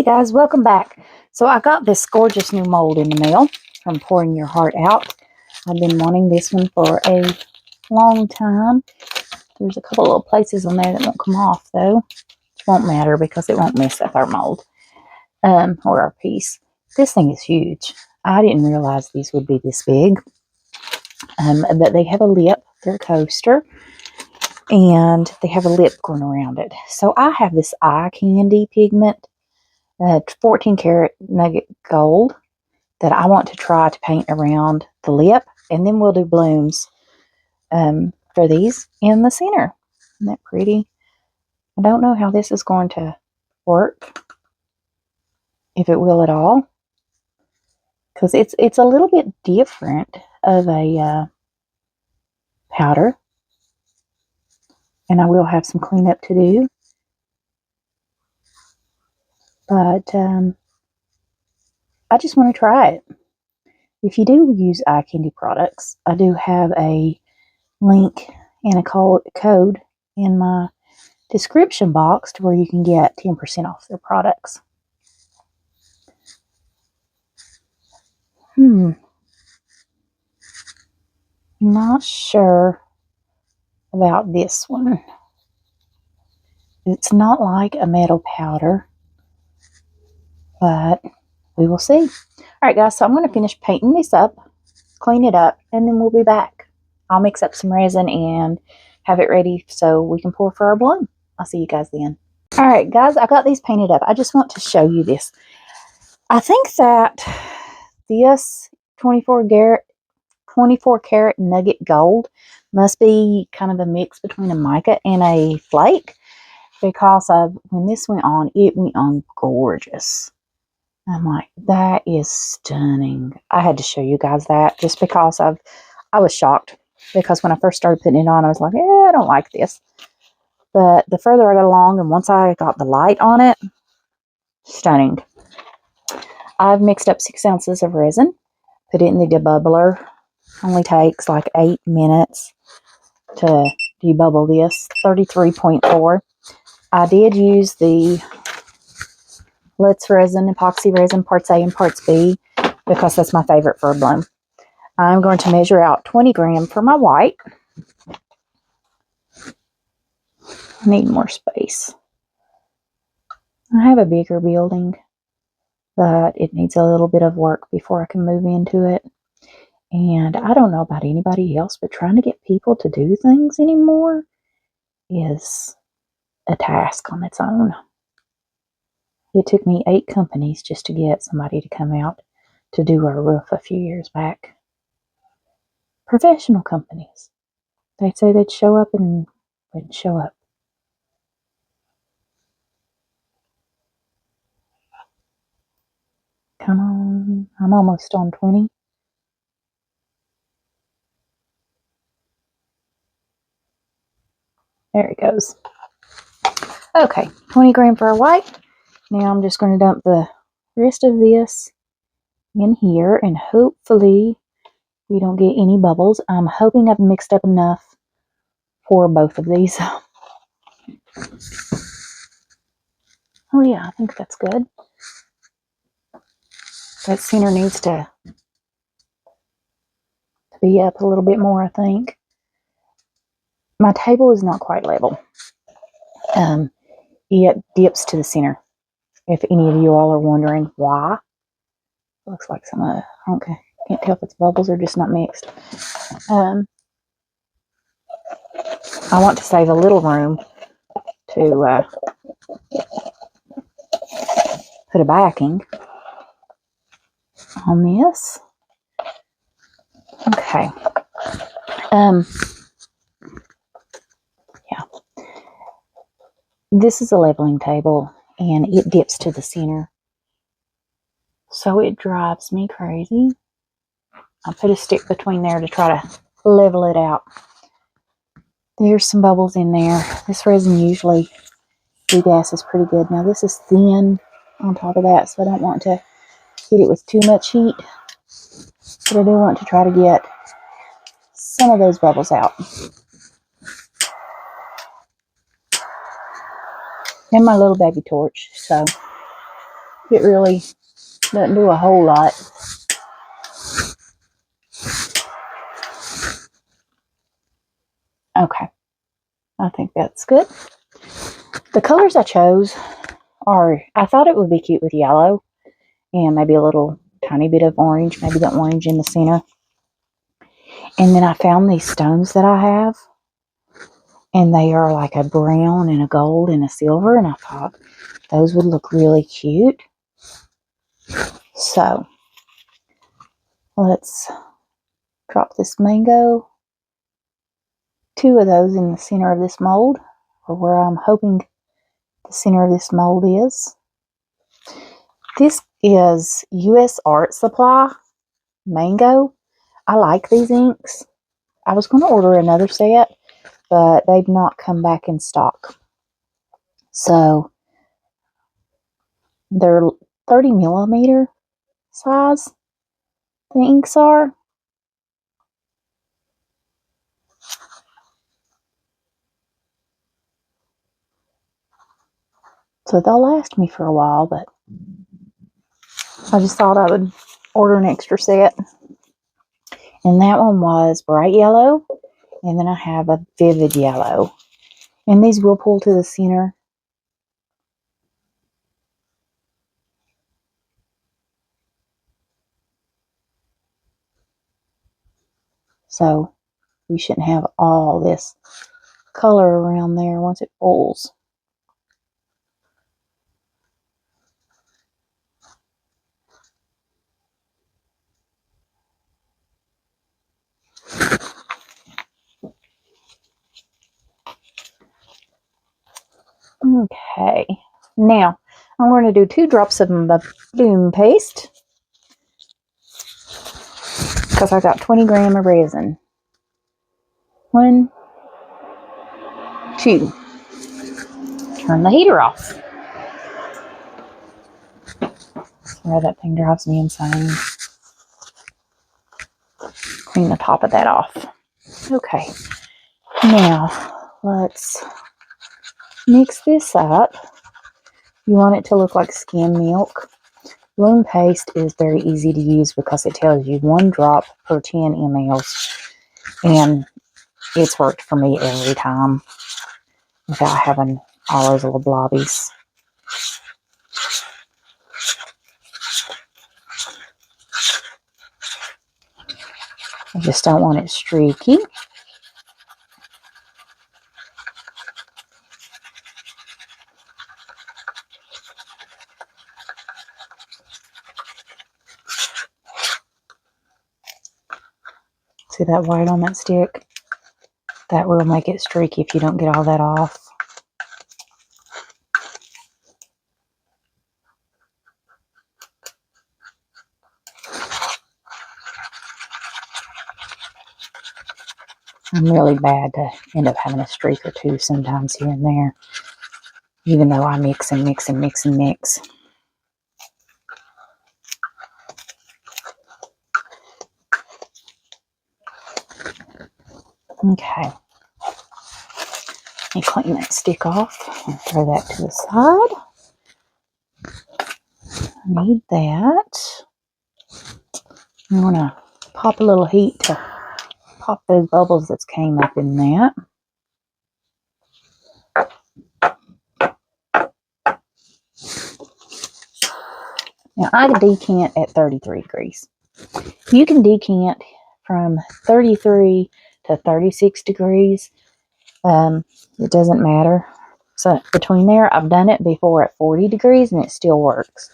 Guys, welcome back. So I got this gorgeous new mold in the mail from Pouring Your Heart Out. I've been wanting this one for a long time. There's a couple little places on there that won't come off though. It won't matter because it won't mess up our mold or our piece. This thing is huge. I didn't realize these would be this big. But they have a lip. They're a coaster. And they have a lip going around it. So I have this eye candy pigment, 14 karat nugget gold, that I want to try to paint around the lip, and then we'll do blooms for these in the center. Isn't that pretty? I don't know how this is going to work, if it will at all, because it's a little bit different of a powder, and I will have some cleanup to do. But I just want to try it. If you do use eye candy products, I do have a link and a code in my description box to where you can get 10% off their products. Not sure about this one. It's not like a metal powder, but we will see. All right, guys, so I'm going to finish painting this up, clean it up, and then we'll be back. I'll mix up some resin and have it ready so we can pour for our bloom. I'll see you guys then. All right, guys, I got these painted up. I just want to show you this. I think that this 24 karat nugget gold must be kind of a mix between a mica and a flake, because when this went on, it went on gorgeous. I'm like, that is stunning. I had to show you guys that just because I was shocked, because when I first started putting it on, I was like, I don't like this. But the further I got along, and once I got the light on it, stunning. I've mixed up 6 ounces of resin, put it in the debubbler. Only takes like 8 minutes to debubble this. 33.4. I did use the Lindasresinroom epoxy resin parts A and parts B because that's my favorite for a bloom. I'm going to measure out 20 grams for my white. I need more space. I have a bigger building, but it needs a little bit of work before I can move into it. And I don't know about anybody else, but trying to get people to do things anymore is a task on its own. It took me 8 companies just to get somebody to come out to do our roof a few years back. Professional companies. They'd say they'd show up and wouldn't show up. Come on. I'm almost on 20. There it goes. Okay, 20 grams for a white. Now I'm just going to dump the rest of this in here, and hopefully we don't get any bubbles. I'm hoping I've mixed up enough for both of these. Oh yeah, I think that's good. That center needs to be up a little bit more, I think. My table is not quite level. It dips to the center. If any of you all are wondering why. Looks like some of okay. Can't tell if it's bubbles or just not mixed. I want to save a little room to put a backing on this. Okay. Yeah. This is a leveling table, and it dips to the center. So it drives me crazy. I put a stick between there to try to level it out. There's some bubbles in there. This resin usually degasses pretty good. Now this is thin on top of that, so I don't want to hit it with too much heat. But I do want to try to get some of those bubbles out. And my little baby torch. So It really doesn't do a whole lot. Okay, I think that's good. The colors I chose are, I thought it would be cute with yellow and maybe a little tiny bit of orange, maybe the orange in the center. And then I found these stones that I have, and they are like a brown and a gold and a silver, and I thought those would look really cute. So let's drop this mango, 2 of those in the center of this mold, or where I'm hoping the center of this mold is. This is U.S. Art Supply Mango. I like these inks. I was going to order another set, but they've not come back in stock. So they're 30 millimeter size, the inks are. So they'll last me for a while, but I just thought I would order an extra set. And that one was bright yellow, and then I have a vivid yellow. And these will pull to the center. So we shouldn't have all this color around there once it pulls. Okay, now I'm going to do 2 drops of my bloom paste because I got 20 grams of resin. 1, 2. Turn the heater off. Sorry, that thing drives me insane. Clean the top of that off. Okay, now let's mix this up. You want it to look like skim milk. Bloom paste is very easy to use because it tells you 1 drop per 10 mLs. And it's worked for me every time without having all those little blobbies. I just don't want it streaky. See that white on that stick? That will make it streaky if you don't get all that off. I'm really bad to end up having a streak or 2 sometimes here and there, even though I mix and mix and mix and mix. Okay. Let me clean that stick off and throw that to the side. I need that. I'm going to pop a little heat to pop those bubbles that came up in that. Now I decant at 33 degrees. You can decant from 33 to 36 degrees. It doesn't matter. So between there, I've done it before at 40 degrees and it still works.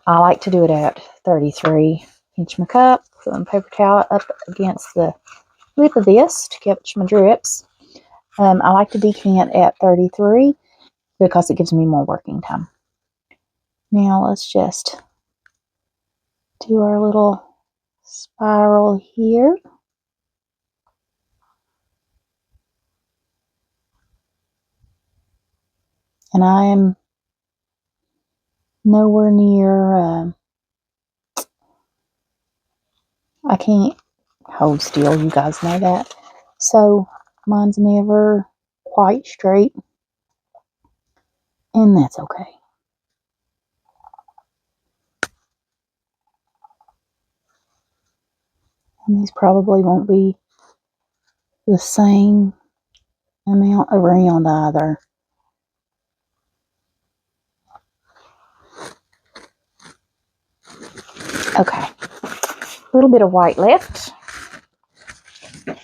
I like to do it at 33. Pinch my cup, put my paper towel up against the lip of this to catch my drips. I like to decant at 33 because it gives me more working time. Now let's just do our little spiral here. And I am nowhere near, I can't hold still, you guys know that. So mine's never quite straight, and that's okay. And these probably won't be the same amount around either. Okay, a little bit of white left. You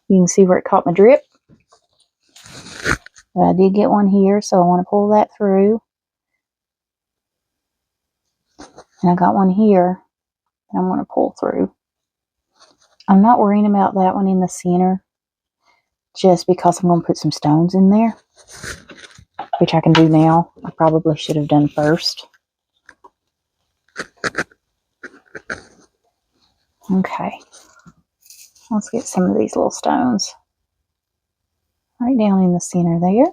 can see where it caught my drip. But I did get one here, so I want to pull that through. And I got one here that I'm going to pull through. I'm not worrying about that one in the center, just because I'm going to put some stones in there, which I can do now. I probably should have done first. Okay, let's get some of these little stones right down in the center there.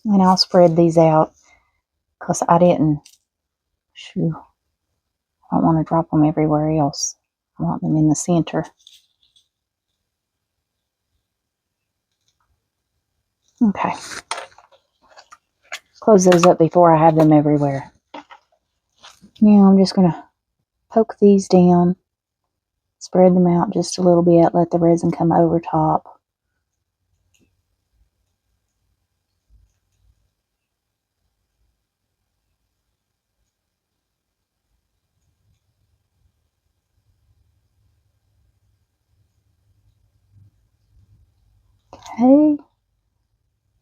And I'll spread these out because I don't want to drop them everywhere else. I want them in the center. Okay. Close those up before I have them everywhere. Now I'm just going to poke these down, spread them out just a little bit, let the resin come over top. Okay.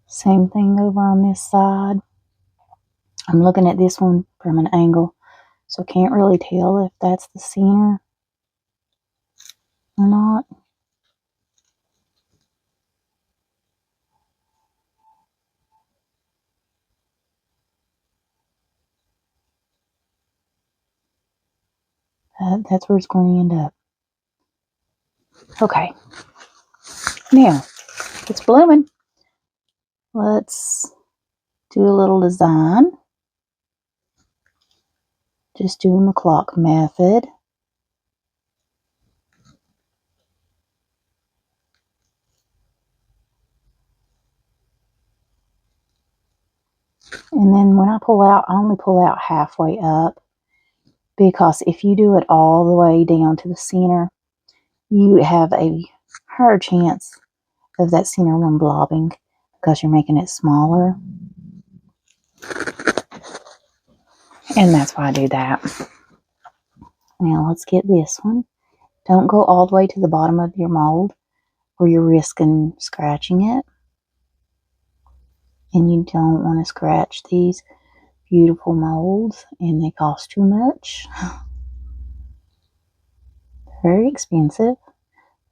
Same thing over on this side. I'm looking at this one from an angle, so I can't really tell if that's the center or not. That's where it's going to end up. Okay. Now, it's blooming. Let's do a little design. Just doing the clock method. And then when I pull out, I only pull out halfway up, because if you do it all the way down to the center, you have a higher chance of that center one blobbing because you're making it smaller. And that's why I do that. Now let's get this one. Don't go all the way to the bottom of your mold, or you're risking scratching it. And you don't want to scratch these beautiful molds, and they cost too much. Very expensive,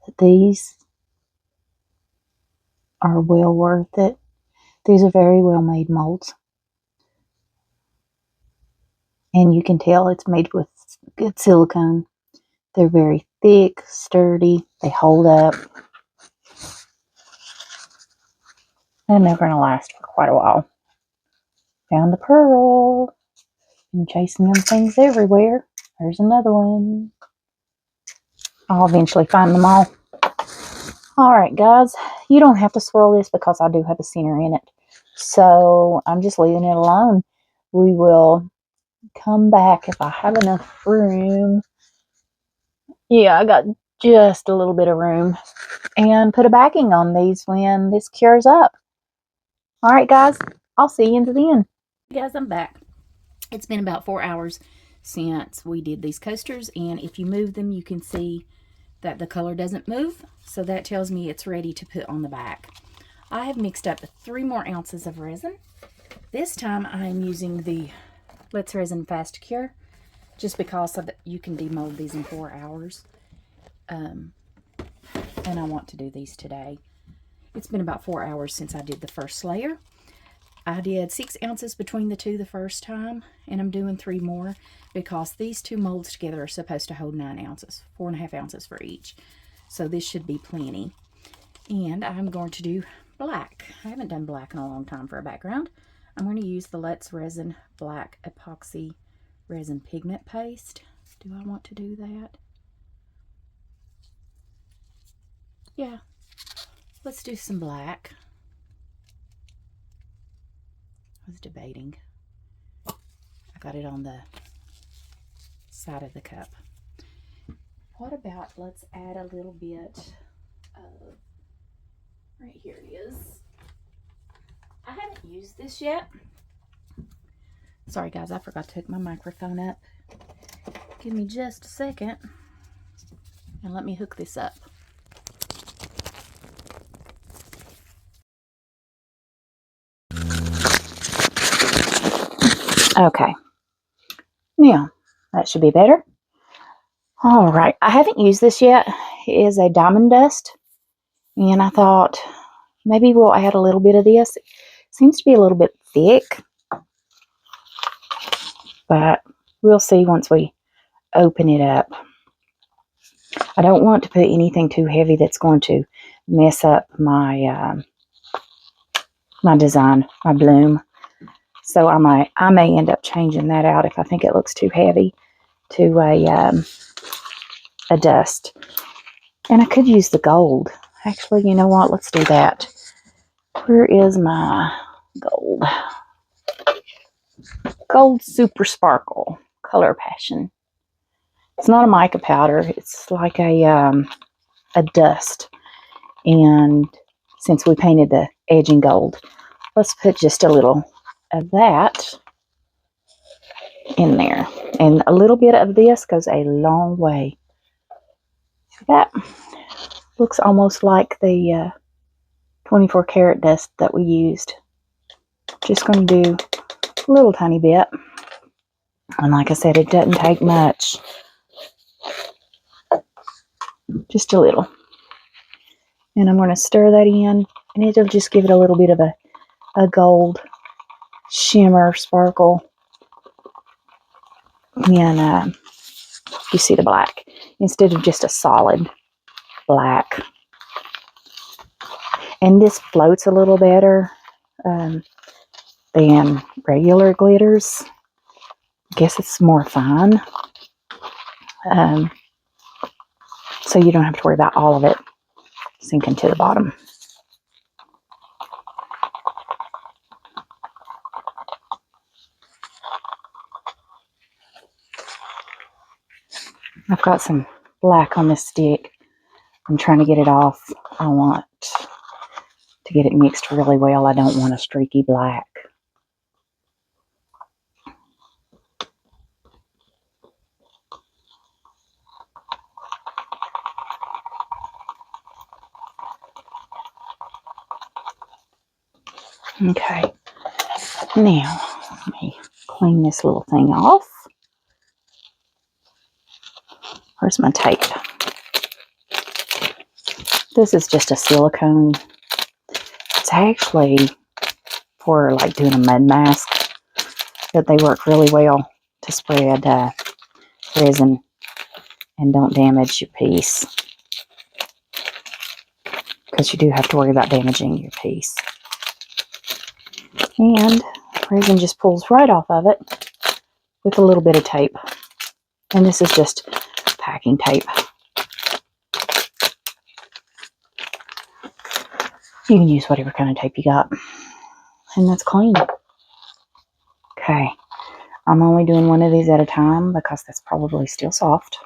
but these are well worth it. These are very well made molds, and you can tell it's made with good silicone. They're very thick, sturdy, they hold up, and they're going to last for quite a while. Found a pearl. Been chasing them things everywhere. There's another one. I'll eventually find them all. Alright guys, you don't have to swirl this because I do have a center in it. So I'm just leaving it alone. We will come back if I have enough room. Yeah, I got just a little bit of room. And put a backing on these when this cures up. Alright guys, I'll see you into the end. Guys, I'm back. It's been about 4 hours since we did these coasters, and if you move them, you can see that the color doesn't move, so that tells me it's ready to put on the back. I have mixed up 3 more ounces of resin. This time I'm using the Lindasresin Fast Cure, just because of you can demold these in 4 hours. And I want to do these today. It's been about 4 hours since I did the first layer. I did 6 ounces between the two the first time, and I'm doing 3 more because these 2 molds together are supposed to hold 9 ounces, 4.5 ounces for each. So this should be plenty. And I'm going to do black. I haven't done black in a long time for a background. I'm going to use the Lindasresin Black Epoxy Resin Pigment Paste. Do I want to do that? Yeah, let's do some black. I was debating. got it on the side of the cup. What about, let's add a little bit of, right here it is. I haven't used this yet. Sorry guys, I forgot to hook my microphone up. Give me just a second and let me hook this up. Okay, now that should be better. All right, I haven't used this yet. It is a diamond dust, and I thought maybe we'll add a little bit of this. It seems to be a little bit thick, but we'll see once we open it up. I don't want to put anything too heavy that's going to mess up my my design, my bloom. So I may end up changing that out if I think it looks too heavy to a dust. And I could use the gold. Actually, you know what? Let's do that. Where is my gold? Gold Super Sparkle Color Passion. It's not a mica powder. It's like a dust. And since we painted the edge in gold, let's put just a little of that in there. And a little bit of this goes a long way. That looks almost like the 24 karat dust that we used. Just going to do a little tiny bit. And like I said, it doesn't take much. Just a little. And I'm going to stir that in, and it'll just give it a little bit of a gold shimmer sparkle. And you see the black instead of just a solid black. And this floats a little better than regular glitters. I guess it's more fine. So you don't have to worry about all of it sinking to the bottom. I've got some black on this stick. I'm trying to get it off. I want to get it mixed really well. I don't want a streaky black. Okay, now let me clean this little thing off. Where's my tape? This is just a silicone. It's actually for like doing a mud mask, but they work really well to spread resin and don't damage your piece, because you do have to worry about damaging your piece. And resin just pulls right off of it with a little bit of tape. And this is just packing tape. You can use whatever kind of tape you got. And that's clean. Okay. I'm only doing one of these at a time because that's probably still soft.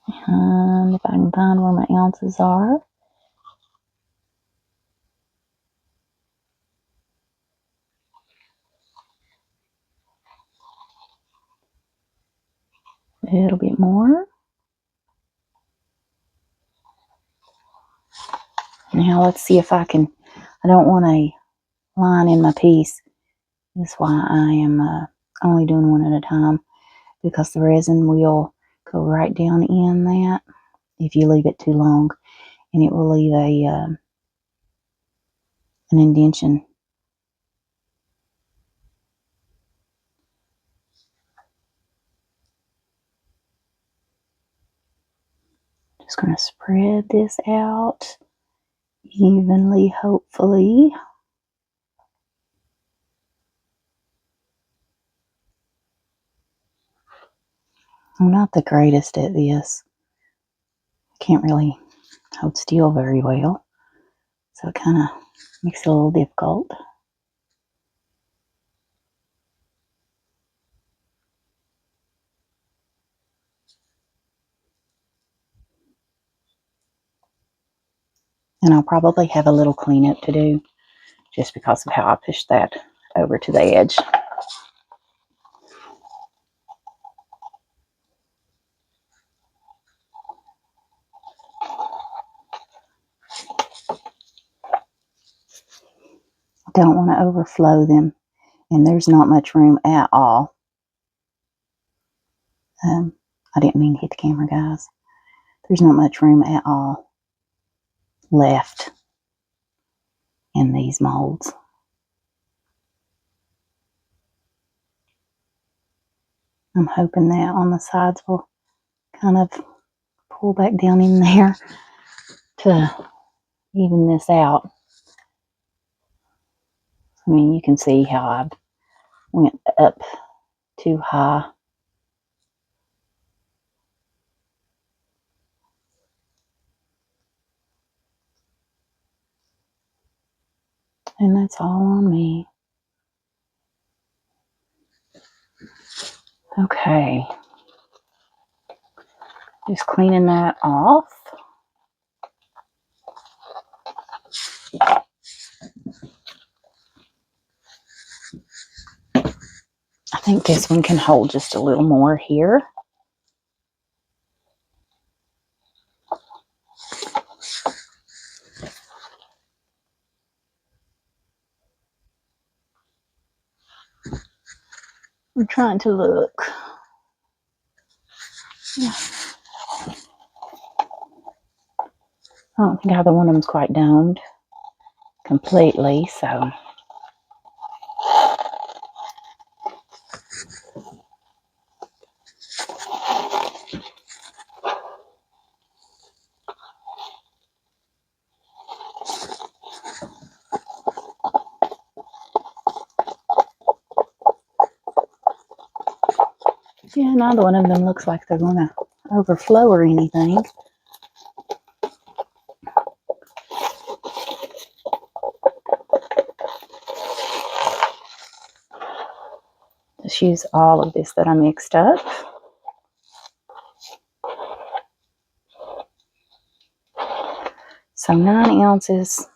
And if I can find where my ounces are. A little bit more. Now let's see if I can, I don't want a line in my piece. That's why I am only doing one at a time, because the resin will go right down in that if you leave it too long, and it will leave a an indentation. Just going to spread this out evenly, hopefully. I'm not the greatest at this. Can't really hold still very well, so it kind of makes it a little difficult. And I'll probably have a little cleanup to do just because of how I pushed that over to the edge. Don't want to overflow them, and there's not much room at all. I didn't mean to hit the camera, guys. There's not much room at all left in these molds. I'm hoping that on the sides will kind of pull back down in there to even this out. I mean, you can see how I went up too high. And that's all on me. Okay. Just cleaning that off. I think this one can hold just a little more here. I'm trying to look. I don't think either one of them's quite domed completely, so. Yeah, neither one of them looks like they're going to overflow or anything. Just use all of this that I mixed up. So 9 ounces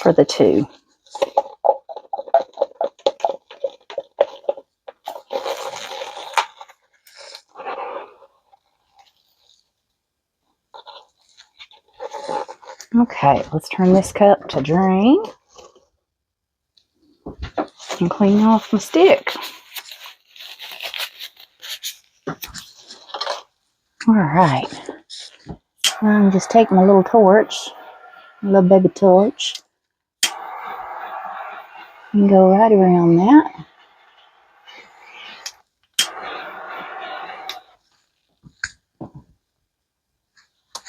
for the 2. Okay, let's turn this cup to drain and clean off my stick. All right, I'm just taking my little torch, my little baby torch, and go right around that.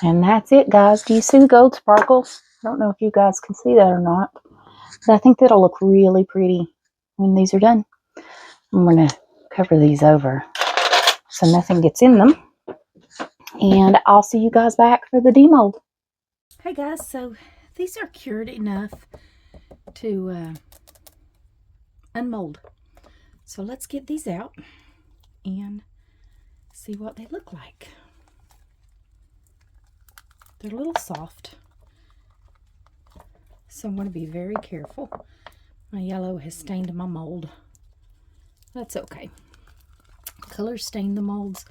And that's it, guys. Do you see the gold sparkles? I don't know if you guys can see that or not, but I think that'll look really pretty when these are done. I'm going to cover these over so nothing gets in them. And I'll see you guys back for the demold. Hey guys, so these are cured enough to unmold. So let's get these out and see what they look like. They're a little soft, so I'm going to be very careful. My yellow has stained my mold. That's okay. Colors stain the molds,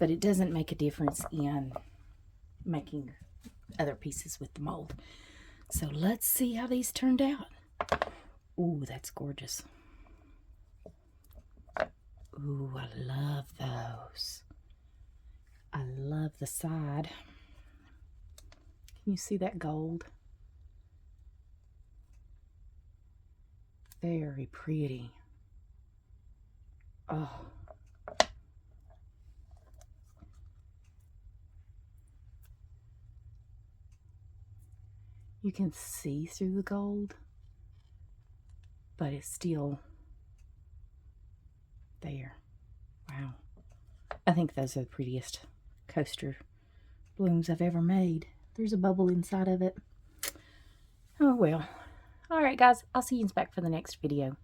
but it doesn't make a difference in making other pieces with the mold. So let's see how these turned out. Ooh, that's gorgeous. Ooh, I love those. I love the side. Can you see that gold? Very pretty. Oh. You can see through the gold, but it's still there. Wow. I think those are the prettiest coaster blooms I've ever made. There's a bubble inside of it. Oh well. Alright guys, I'll see you back for the next video.